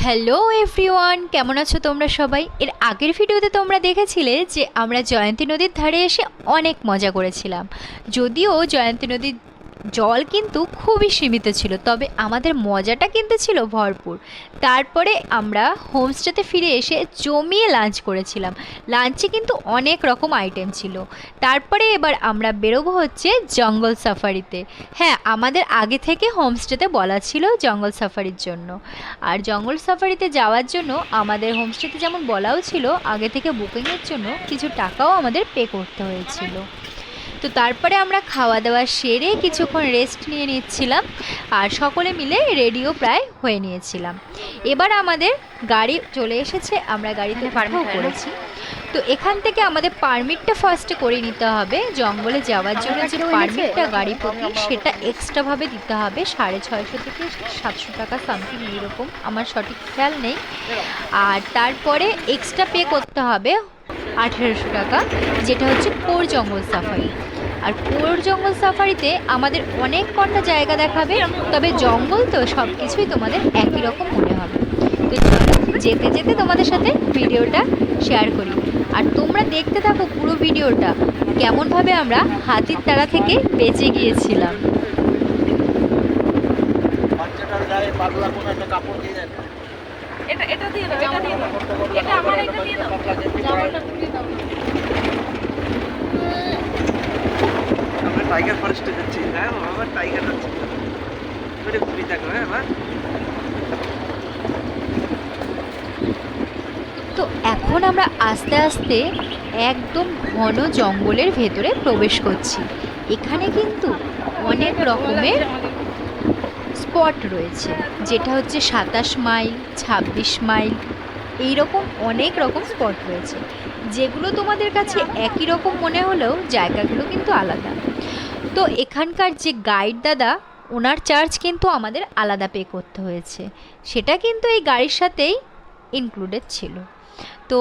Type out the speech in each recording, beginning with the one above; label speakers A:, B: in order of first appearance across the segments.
A: Hello everyone, কেমন আছো তোমরা সবাই? এর আগের ভিডিওতে তোমরা দেখেছিলে যে আমরা জয়ন্তী নদীর ধারে এসে অনেক মজা করেছিলাম। যদিও জয়ন্তী নদীর জল কিন্তু খুবই সীমিত ছিল, তবে আমাদের মজাটা কিন্তু ছিল ভরপুর। তারপরে আমরা হোমস্টেতে ফিরে এসে জমিয়ে লাঞ্চ করেছিলাম। লাঞ্চে কিন্তু অনেক রকম আইটেম ছিল। তারপরে এবার আমরা বেরোবো হচ্ছে জঙ্গল সাফারিতে। হ্যাঁ, আমাদের আগে থেকে হোমস্টেতে বলা ছিল জঙ্গল সাফারির জন্য। আর জঙ্গল সাফারিতে যাওয়ার জন্য আমাদের হোমস্টেতে যেমন বলাও ছিল, আগে থেকে বুকিংয়ের জন্য কিছু টাকাও আমাদের পে করতে হয়েছিল। তো তারপরে আমরা খাওয়া দাওয়া সেরে কিছুক্ষণ রেস্ট নিয়ে নিচ্ছিলাম, আর সকলে মিলে রেডিও প্রায় হয়ে নিয়েছিলাম। এবার আমাদের গাড়ি চলে এসেছে, আমরা গাড়িতে পারমিট করেছি। তো এখান থেকে আমাদের পারমিটটা ফার্স্টে করে নিতে হবে। জঙ্গলে যাওয়ার জন্য যে পারমিটটা গাড়ি প্রতি, সেটা এক্সট্রাভাবে দিতে হবে 650 থেকে 700 টাকা সামথিং, এইরকম, আমার সঠিক খেয়াল নেই। আর তারপরে এক্সট্রা পে করতে হবে 1800 টাকা, যেটা হচ্ছে কোর জঙ্গল সাফারি। আর কোর জঙ্গল সাফারিতে আমাদের অনেক কটা জায়গা দেখাবে, তবে জঙ্গল তো সব কিছুই তোমাদের একই রকম মনে হবে। তো যেতে যেতে তোমাদের সাথে ভিডিওটা শেয়ার করি, আর তোমরা দেখতে থাকো পুরো ভিডিওটা, কেমনভাবে আমরা হাতির তাড়া থেকে বেঁচে গিয়েছিলাম।
B: এটা দিয়ে দাও, এটা দিয়ে দাও, এটা আমার, এটা দিয়ে দাও, জামাটা তুলে দাও।
C: আমরা টাইগার ফরেস্টে যাচ্ছি। হ্যাঁ বাবা, টাইগার যাচ্ছি, ওরে ঘুরে থাকো। হ্যাঁ বাবা।
A: তো এখন আমরা আস্তে আস্তে একদম ঘন জঙ্গলের ভেতরে প্রবেশ করছি। এখানে কিন্তু অনেক রকমের স্পট রয়েছে, যেটা হচ্ছে 27 মাইল, 26 মাইল, এইরকম অনেক রকম স্পট রয়েছে, যেগুলো তোমাদের কাছে একই রকম মনে হলেও জায়গাগুলো কিন্তু আলাদা। তো এখানকার যে গাইড দাদা, ওনার চার্জ কিন্তু আমাদের আলাদা পে করতে হয়েছে, সেটা কিন্তু এই গাড়ির সাথেই ইনক্লুডেড ছিল। তো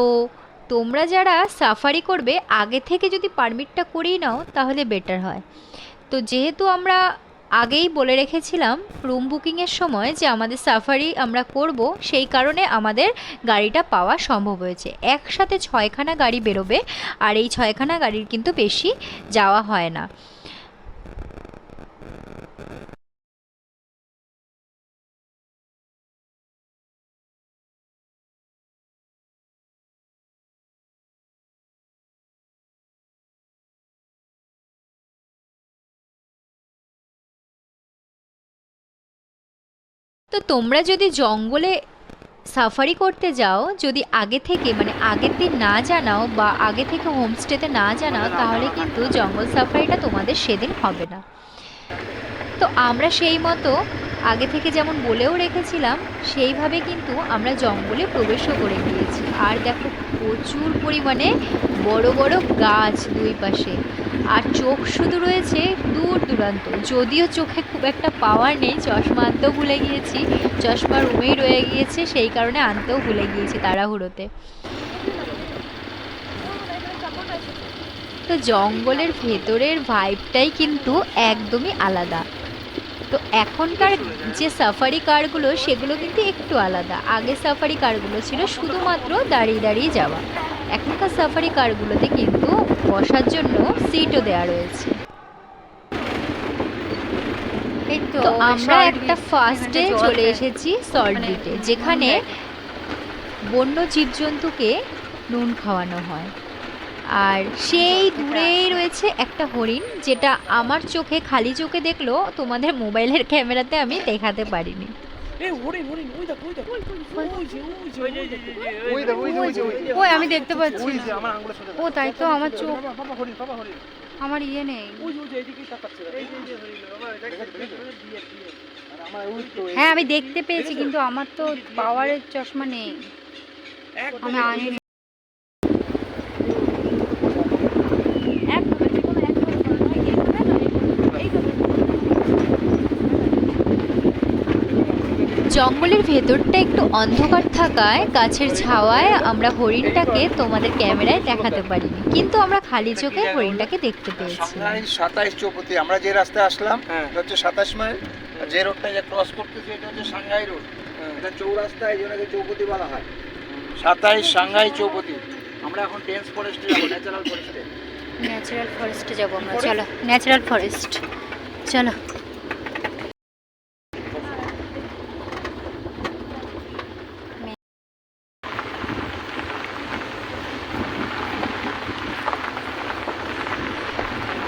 A: তোমরা যারা সাফারি করবে, আগে থেকে যদি পারমিটটা করিয়ে নাও তাহলে বেটার হয়। তো যেহেতু আমরা আগেই বলে রেখেছিলাম রুম বুকিংয়ের সময় যে আমাদের সাফারি আমরা করব, সেই কারণে আমাদের গাড়িটা পাওয়া সম্ভব হয়েছে। একসাথে 6খানা গাড়ি বেরোবে, আর এই 6খানা গাড়ির কিন্তু বেশি যাওয়া হয় না। তো তোমরা যদি জঙ্গলে সাফারি করতে যাও, যদি আগে থেকে মানে আগের দিন না জানাও বা আগে থেকে হোমস্টেতে না জানাও, তাহলে কিন্তু জঙ্গল সাফারিটা তোমাদের সেদিন হবে না। তো আমরা সেই মতো আগে থেকে যেমন বলেও রেখেছিলাম, সেইভাবে কিন্তু আমরা জঙ্গলে প্রবেশও করে গিয়েছি। আর দেখো, প্রচুর পরিমাণে বড় বড় গাছ দুই পাশে, আর চোখ শুধু রয়েছে দূর দূরান্ত। যদিও চোখে খুব একটা পাওয়ার নেই, চশমা আনতেও ভুলে গিয়েছি, চশমা রুমেই রয়ে গিয়েছে, সেই কারণে আনতেও ভুলে গিয়েছি তাড়াহুড়োতে। তো জঙ্গলের ভেতরের ভাইবটাই কিন্তু একদমই আলাদা। তো এখনকার যে সাফারি কারগুলো, সেগুলো কিন্তু একটু আলাদা। আগে সাফারি কারগুলো ছিল শুধুমাত্র দাঁড়িয়ে দাঁড়িয়ে যাওয়া, এখনকার সাফারি কারগুলোতে কিন্তু বসার জন্য সিটও দেওয়া রয়েছে। তো আমরা একটা ফার্স্ট ডে চলে এসেছি সল্ট বিটে, যেখানে বন্য জীবজন্তুকে নুন খাওয়ানো হয়। আর সেই দূরেই রয়েছে একটা হরিণ, যেটা আমার চোখে খালি চোখে দেখলো, তোমাদের মোবাইলের ক্যামেরাতে আমি দেখাতে পারিনি।
B: ওই আমি দেখতে পাচ্ছি, ও তাই তো, আমার চোখ, আমার ইয়ে নেই। হ্যাঁ আমি দেখতে পেয়েছি, কিন্তু আমার তো পাওয়ারের চশমা নেই, আমি আনিনি।
A: জঙ্গলের ভেতরটা একটু অন্ধকার থাকায় গাছের ছাওয়ায় আমরা হরিণটাকে তোমাদের ক্যামেরায় দেখাতে পারিনি, কিন্তু আমরা খালি চোখে হরিণটাকে দেখতে পেয়েছি।
D: 27 চৌপতি আমরা যে রাস্তায় আসলাম এটা হচ্ছে 27 মাইল। আর যে রোডটা যে ক্রস করতেছি এটা হচ্ছে সাংহাই রোড। এটা চৌরাস্তা, এই জন্য চৌপতি বলা হয়। 27 সাংহাই চৌপতি। আমরা এখন ডেন্স ফরেস্টে যাবো, ন্যাচারাল ফরেস্টে।
B: ন্যাচারাল ফরেস্টে যাবো আমরা, চলো ন্যাচারাল ফরেস্ট চলো।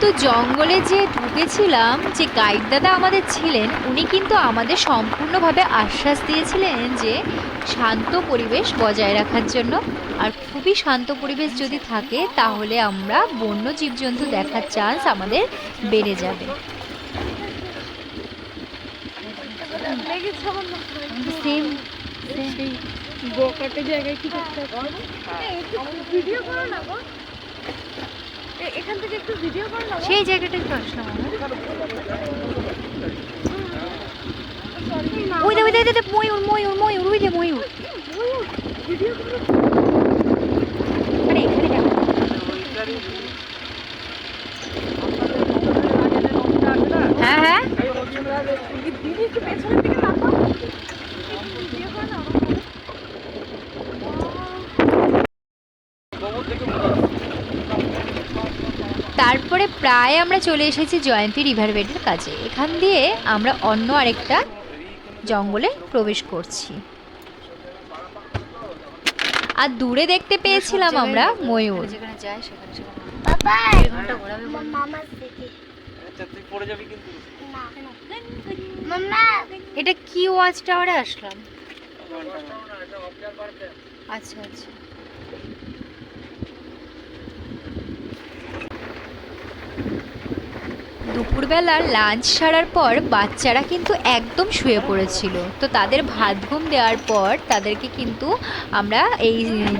A: তো জঙ্গলে যে ঢুকেছিলাম, যে গাইড দাদা আমাদের ছিলেন, উনি কিন্তু আমাদের সম্পূর্ণভাবে আশ্বাস দিয়েছিলেন যে শান্ত পরিবেশ বজায় রাখার জন্য। আর খুবই শান্ত পরিবেশ যদি থাকে তাহলে আমরা বন্য জীবজন্তু দেখার চান্স আমাদের বেড়ে যাবে।
B: সেম
E: গোকাটে জায়গায় কি করতে হবে? ভিডিও করো না গো, এখান থেকে একটু ভিডিও করো না।
B: সেই জায়গাটায় তো আসলাম আমরা। ওই দে ময়ূর ময়ূর ময়ূর, ওই দে ময়ূর।
E: ভিডিও করো।
B: আরে এখানে কেন? হ্যাঁ হ্যাঁ
E: দিদি একটু পেছনের দিকে তাকাও। ভিডিও করো না।
A: তারপরে প্রায় আমরা চলে এসেছি জয়ন্তী রিভার বেডের কাছে। এখান দিয়ে আমরা অন্য আরেকটা জঙ্গলে প্রবেশ করছি। আর দূরে দেখতে পেয়েছিলাম আমরা ময়ূর।
B: যেখানে যায় সেখানে সেখানে
E: বাবা
B: ঘন্টা ঘোরাবে বল।
E: মামা দেখি
C: আচ্ছা তুই পড়ে যাবি কিন্তু।
E: না মামা
B: এটা কি ওয়াচ টাওয়ারে আসলাম? আচ্ছা আচ্ছা।
A: দুপুরবেলা লাঞ্চ সারার পর বাচ্চারা কিন্তু একদম শুয়ে পড়েছিল। তো তাদের ভাত ঘুম দেওয়ার পর তাদেরকে কিন্তু আমরা এই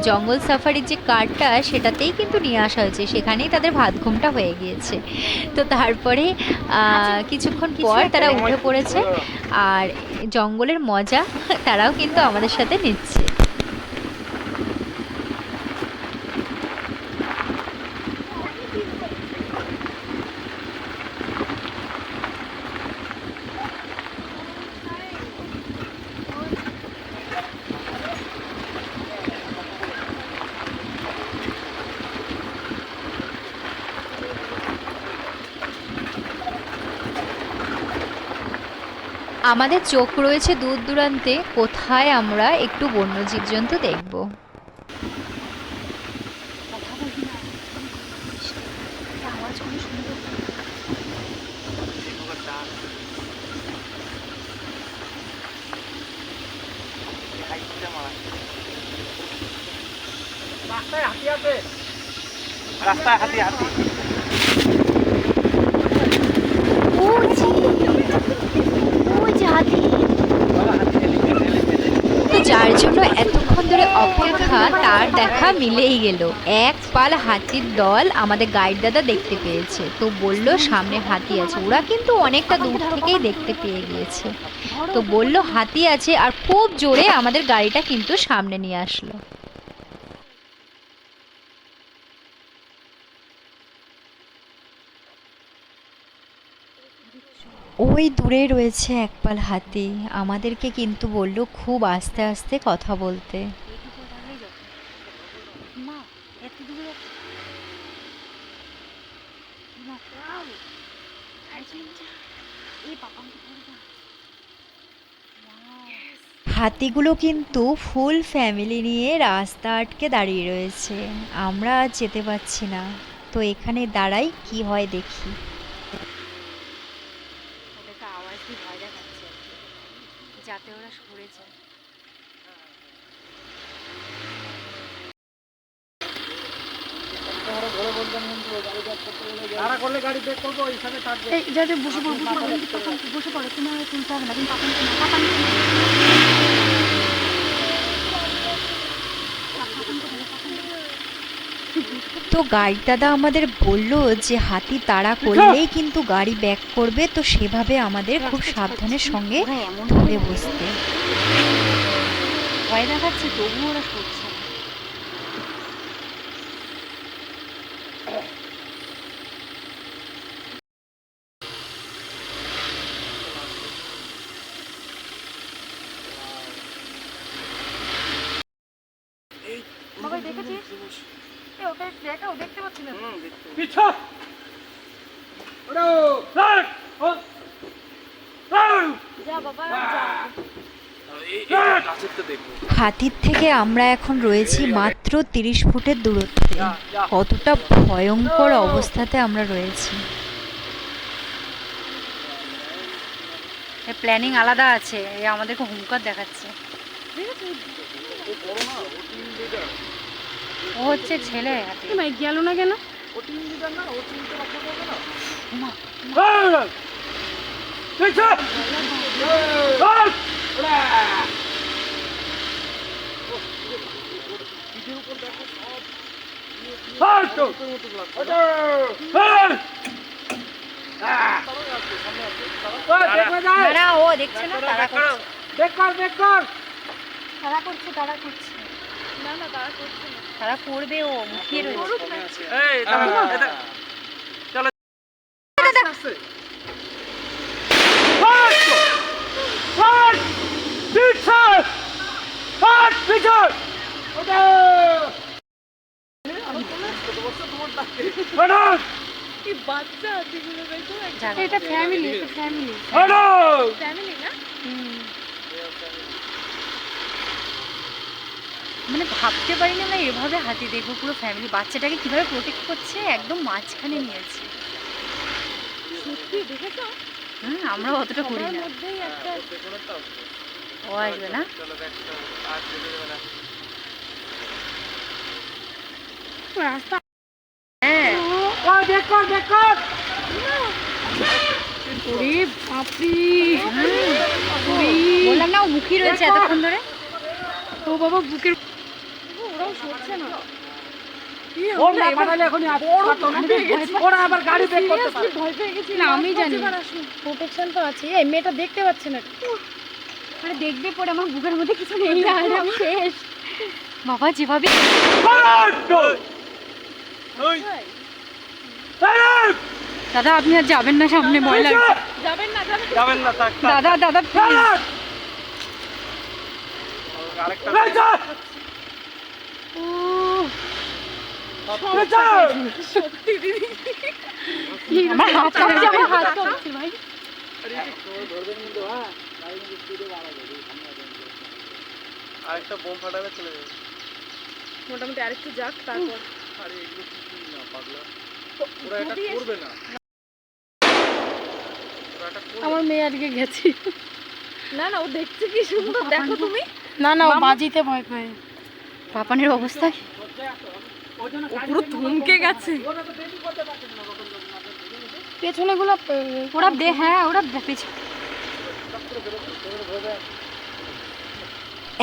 A: জঙ্গল সাফারির যে কারটা সেটাতেই কিন্তু নিয়ে আসা হয়েছে, সেখানেই তাদের ভাত ঘুমটা হয়ে গিয়েছে। তো তারপরে কিছুক্ষণ পর তারা উঠে পড়েছে আর জঙ্গলের মজা তারাও কিন্তু আমাদের সাথে নিচ্ছে। আমাদের চোখ রয়েছে দূর দূরান্তে, কোথায় আমরা একটু বন্য জীবজন্তু দেখব।
C: রাস্তায় হাতি আছে, রাস্তায় হাতি হাতি।
A: তো যার জন্য এতক্ষণ ধরে অপেক্ষা তার দেখা মিলেই গেল। এক পাল হাতির দল আমাদের গাইড দাদা দেখতে পেয়েছে, তো বলল সামনে হাতি আছে। ওরা কিন্তু অনেকটা দূর থেকেই দেখতে পেয়ে গিয়েছে, তো বলল হাতি আছে, আর খুব জোরে আমাদের গাড়িটা কিন্তু সামনে নিয়ে আসলো। ওই দূরে রয়েছে একপাল হাতি, আমাদেরকে কিন্তু বলল খুব আস্তে আস্তে কথা বলতে।
B: মা এত দূরে
A: হাতিগুলো কিন্তু ফুল ফ্যামিলি নিয়ে রাস্তা আটকে দাঁড়িয়ে রয়েছে, আমরা আর যেতে পারছি না। তো এখানে দাঁড়াই, কি হয় দেখি।
B: ওদেরকে আওয়াজ দিয়ে ভয় দেখাচ্ছে যাতে ওরা সরে যায়।
C: তারা করলে গাড়ি ব্রেক করবো, এইখানে থাকবে।
E: এই যাতে বসে পড়ো বসে পড়ো, তোমার তুলতে হবে না, কিন্তু
A: তো গাইড দাদা আমাদের বলল যে হাতি তাড়া করলেই কিন্তু গাড়ি ব্যাক করবে, তো সেভাবে আমাদের খুব সাবধানের সঙ্গে ধরে বসতে।
B: ভয় দেখাচ্ছে তবুও ওরা সরছে না। বাবা দেখেছিস? ওটা দেখা, ও দেখতে পাচ্ছি না। যা বাবা যা।
A: হাতির থেকে আমরা এখন রয়েছি মাত্র 30 ফুটের দূরত্বে। কতটা ভয়ঙ্কর অবস্থাতে আমরা রয়েছি।
B: প্ল্যানিং আলাদা আছে, এ আমাদেরকে হুমকার দেখাচ্ছে। ও হচ্ছে ছেলে হাতি।
E: ভাই গেল না কেন?
B: তারা ও দেখছে না, তারা করছে, তারা করছে, তারা করছে।
E: না না তারা করছে না।
B: তারা করবে, ও মুখিয়ে রয়েছে।
E: কি বাচ্চা হাতিগুলো দেখো,
B: জানো।
E: এটা ফ্যামিলি, এটা ফ্যামিলি ফ্যামিলি না।
B: মানে ভাবতে পারি না আমরা এভাবে হাতি দেখবো, পুরো ফ্যামিলি। বাচ্চাটাকে কিভাবে প্রোটেক্ট করছে, একদম মাঝখানে নিয়েছে।
E: সত্যি দেখেছো?
B: আমরা অতটা করি
E: সবার
B: না।
E: মধ্যেই একটা
B: ও আসবে না।
E: রাস্তা।
B: হ্যাঁ
E: ওরে বাপরে।
B: বললাম না, ও মুখিয়ে রয়েছে এতক্ষণ ধরে।
E: ও বাবা বুকের, ওরাও সরছে না। আমি জানি প্রোটেকশন তো আছে। এই মেয়েটা দেখতে পাচ্ছে না,
B: আরে দেখবে পরে আমার বুকের মধ্যে কিছু নেই আর আমি শেষ। বাবা যেভাবে দাদা আপনি আর যাবেন না সামনে, ভয় লাগছে।
E: যাবেন না
C: যাবেন না, থাক, থাক।
B: দাদা দাদা প্লিজ।
C: আরেকটা
E: সত্যি দিদি
B: আমার হাত কাঁপছে, আমার হাত কাঁপছে ভাই।
C: আরেকটা বোম ফাটালে চলে যাবে।
E: মোটামুটি আরেকটু যাক তারপর।
C: আরে এগুলো কিছুই না পাগলা, ওরা এটা করবে না। ওরা এটা করবে
E: আমার মেয়ে আজকে গেছি। না না ও দেখছে কি সুন্দর, দেখো তুমি। না না ও বাজিতে ভয় পায়।
B: পাপানের অবস্থা
E: ও পুরো থমকে গেছে। পেছনে গুলো
B: ওরা হ্যাঁ ওরা পেছনে।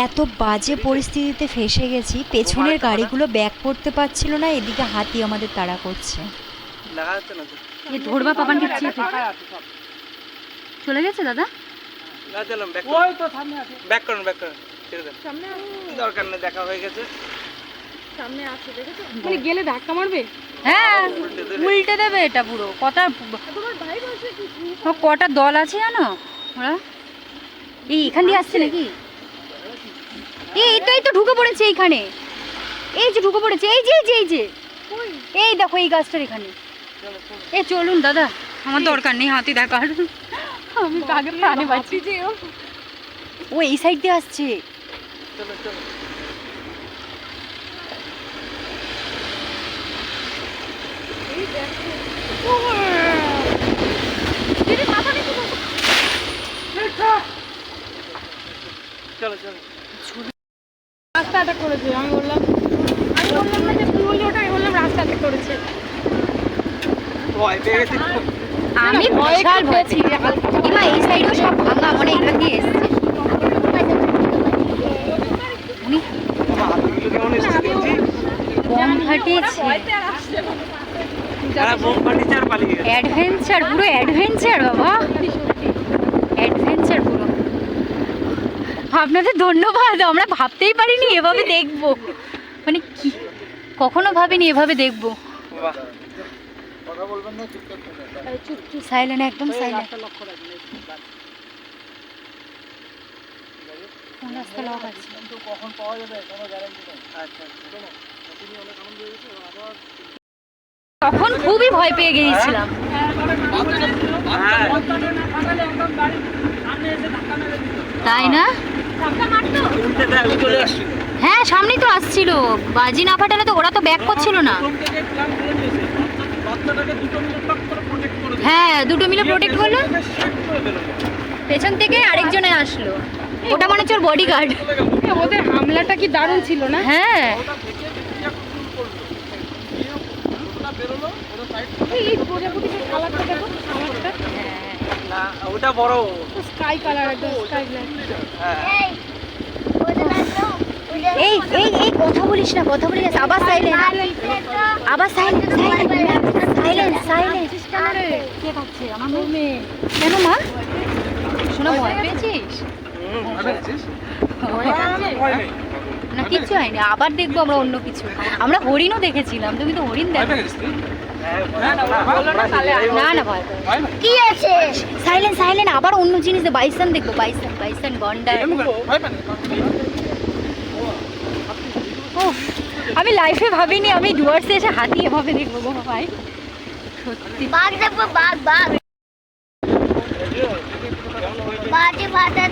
A: এত বাজে পরিস্থিতিতে ফেসে গেছি, পেছনের গাড়িগুলো ব্যাক করতে পারছিল না, এদিকে হাতি আমাদের তাড়া করছে।
C: দেখা যাচ্ছে না তো।
B: এ ধরবা পাপানকে চেপে চলে গেছে দাদা।
C: না চলুন ব্যাক করুন, ওই তো সামনে আছে, ব্যাক করুন, ব্যাক করুন, ছেড়ে দেন,
E: সামনে
C: দরকার নেই, দেখা হয়ে গেছে।
E: সামনে আছে দেখেছো? মানে গেলে ধাক্কা মারবে।
B: হ্যাঁ উল্টে দেবে এটা পুরো। কটা
E: তোমার ভাই বসে কি
B: কটা দল আছে জানো ওরা? এই এখান দিয়ে আসছে নাকি? এই তো ঢুকে পড়েছে এইখানে। এই যে ঢুকে পড়েছে, এই যে এই দেখো এই গাছটার এখানে। এই চলুন দাদা, আমার দরকার নেই হাতি দেখার, আমি আগে প্রাণে বাঁচি। ও এই সাইড দিয়ে আসছে।
C: চলো চলো। চলো চলো।
E: রাস্তা অ্যাটাক করেছে। আমি বললাম না যে তুই বললি ওটা, আমি বললাম রাস্তা অ্যাটাক করেছে।
C: ভয় পেয়ে গেছি।
B: আমি বিশাল ভয় পেয়েছি। এবার এই সাইডও সব ভাঙা, মানে এখান দিয়ে এসছে। উনি
C: হাতগুলো কেমন এসেছে দেখছি।
B: বম ফাটিয়েছে।
C: হ্যাঁ বোম ফাটিয়েছে আর পালিয়ে গেছে।
B: অ্যাডভেঞ্চার, পুরো অ্যাডভেঞ্চার বাবা, অ্যাডভেঞ্চার পুরো। আপনাদের ধন্যবাদ, আমরা ভাবতেই পারিনি এভাবে দেখবো, মানে কি কখনো ভাবিনি এভাবে দেখবো।
C: বাহ
D: কথা বলবেন না, চুপচাপ থাকবেন।
B: সাইলেন্ট, একদম সাইলেন্ট। কোন রাস্তা লক আছে?
D: কিন্তু কখন পাওয়া যাবে কোনো গ্যারান্টি নেই।
C: আচ্ছা আচ্ছা তুমি অনেক আনন্দ হয়েছে আবার
B: তখন খুবই ভয় পেয়ে গিয়েছিলাম। তাই না?
C: উল্টে দেয় চলে আসছিল।
B: হ্যাঁ সামনেই তো আসছিল, বাজি না ফাটালে তো ওরা তো ব্যাক করছিল না।
C: বাচ্চাটাকে দুটো মিনিট টক করে প্রোটেক্ট করে দিল।
B: হ্যাঁ দুটো মিলে প্রোটেক্ট করলো,
C: শেক করে দিল।
B: পেছন থেকে আরেকজনে আসলো, ওটা মনে হচ্ছে ওর বডিগার্ড।
E: ওদের হামলাটা কি দারুণ ছিল না?
B: হ্যাঁ
C: ওটা থেকে বিক্রিয়া কন্ট্রোল করলো। দিয়ে ওটা বেরোলো, ওটা সাইড
E: এই প্রজাপতির কালারটা দেখো, কালারটা
C: না ওটা বড়।
E: স্কাই কালার, একদম স্কাই ব্ল্যাক।
C: হ্যাঁ
B: এই এই এই কথা বলিস না, কথা বলিস না, আবার সাইলেন্ট, আবার সাইলেন্ট, সাইলেন্ট, সাইলেন্ট। কে কাচ্ছে? আমার মেয়ে। কেন মা? শোনা, ভয় পেয়েছিস?
C: ভয় নেই।
B: না কিচ্ছু হয়নি, আবার দেখবো আমরা অন্য কিছু। আমরা হরিণও দেখেছিলাম, তুমি তো হরিণ দেখো। না না ভয় পাই না। কি আছে? সাইলেন্ট, সাইলেন্ট, আবার অন্য জিনিস, বাইসন দেখবো, বাইসন, বাইসন, গন্ডার। আমি লাইফে ভাবিনি আমি ডুয়ার্সে এসে হাতি এভাবে দেখবো গো ভাই, সত্যি।
F: বাঘ দেখবো, বাঘ, বাঘ। বাজে ভাতা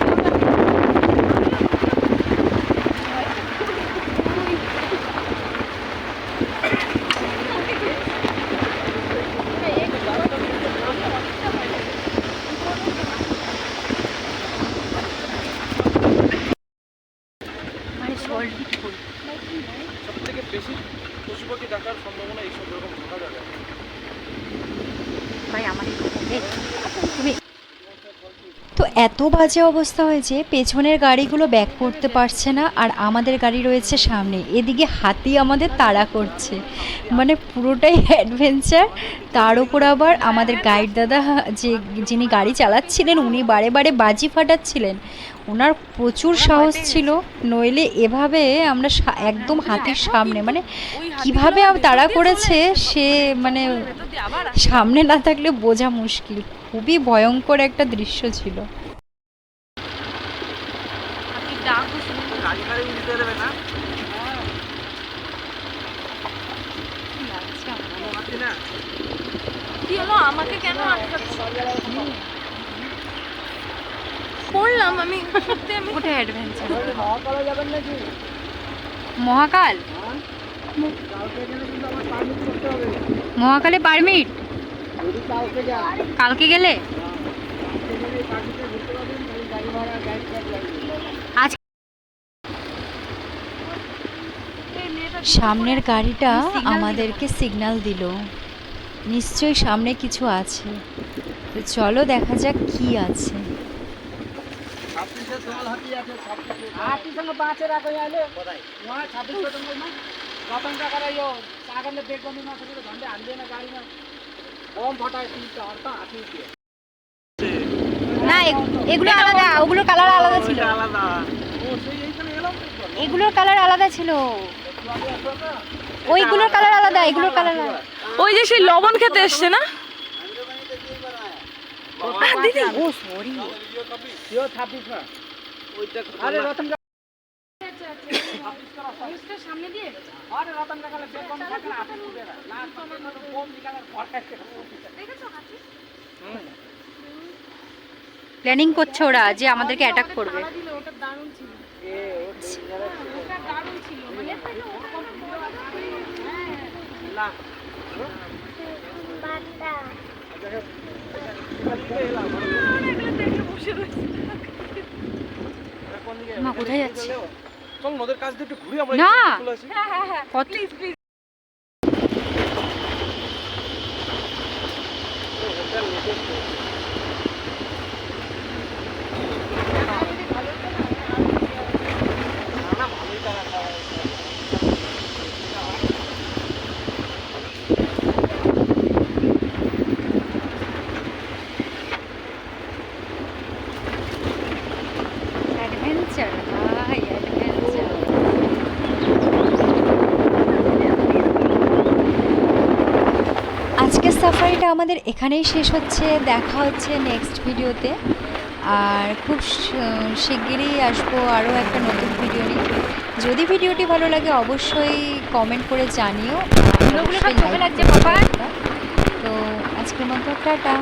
B: মানে সল্টি ফুল।
C: সবথেকে বেশি পশু পাখি দেখার সম্ভাবনা এইসব রকম ঘোরা জায়গায়।
B: ভাই আমার তুমি
A: তো এত বাজে অবস্থা হয়েছে, পেছনের গাড়িগুলো ব্যাক করতে পারছে না আর আমাদের গাড়ি রয়েছে সামনে, এদিকে হাতি আমাদের তাড়া করছে, মানে পুরোটাই অ্যাডভেঞ্চার। তার উপর আবার আমাদের গাইড দাদা যিনি গাড়ি চালাচ্ছিলেন উনি বারে বারে বাজি ফাটাচ্ছিলেন, ওনার প্রচুর সাহস ছিল, নইলে এভাবে আমরা একদম হাতির সামনে, মানে কিভাবে তাড়া করেছে সে, মানে সামনে না থাকলে বোঝা মুশকিল, খুবই ভয়ঙ্কর একটা দৃশ্য ছিল।
C: গাড়ি গাড়ি উল্টে দেবে না। হাতি না
E: কি হলো, আমাকে কেন আটকাচ্ছ? পড়লাম আমি, সত্যি আমি।
B: ওটা অ্যাডভেঞ্চার।
D: মহাকালে যাবেন নাকি?
B: মহাকাল,
D: কালকে গেলে কিন্তু আমার পারমিট করতে হবে।
B: মহাকালে পারমিট
D: যদি কালকে যান,
B: কালকে গেলে
D: কালকে গেলে এই পার্টিতে ঘুরতে পারবেন, তাহলে গাড়ি ভাড়া গাইড চার্জ লাগবে।
B: আজ
A: সামনের গাড়িটা আমাদেরকে সিগন্যাল দিল, নিশ্চয়ই সামনে কিছু আছে, তো চলো দেখা যাক কি আছে।
D: हाथी संग बाँचेर आएको यहाँले उहाँ 26 गतेमा रतनका गरेर यो सागरले ब्रेक गर्नु नसकेर झन्डै हान्दैन गाडीमा बम फटायो तिनटा हर्त हाथी उठ्यो।
B: না এগুলো আলাদা, ওগুলোর কালার আলাদা ছিল,
C: আলাদা।
B: এগুলোর কালার আলাদা ছিল, ওইগুলোর কালার আলাদা, এগুলোর কালার আলাদা।
E: ওই যে সেই লবণ খেতে এসছে না? দিদি
B: ও সরি,
D: यो 26 मा
C: ওইটা
D: अरे रतन
E: সামনে দিয়ে
D: अरे रतन काकाले ब्रेक गर्नु सकेन हाथी उठेर लास्टमा बम निकालेर फटायो।
B: প্ল্যানিং করছে ওরা যে আমাদেরকে অ্যাটাক করবে।
E: ওটা দারুণ ছিল,
D: ए
E: ওটা দারুণ ছিল, মানে
B: মা কোথায় যাচ্ছে?
C: চল নদের কাছ দিয়ে একটু ঘুরে আমরা
B: না।
C: একটু চলে আসি।
B: কত
A: সাফারিটা আমাদের এখানেই শেষ হচ্ছে। দেখা হচ্ছে নেক্সট ভিডিওতে, আর খুব শিগগিরই আসবো আরও একটা নতুন ভিডিও নিয়ে। যদি ভিডিওটি ভালো লাগে অবশ্যই কমেন্ট করে জানিও। আর
B: ধুলোগুলো সব
A: অবশ্যই
B: চোখে
A: like
B: লাগছে
A: করবে
B: বাবা।
A: একটা। তো আজকের মতো টাটা।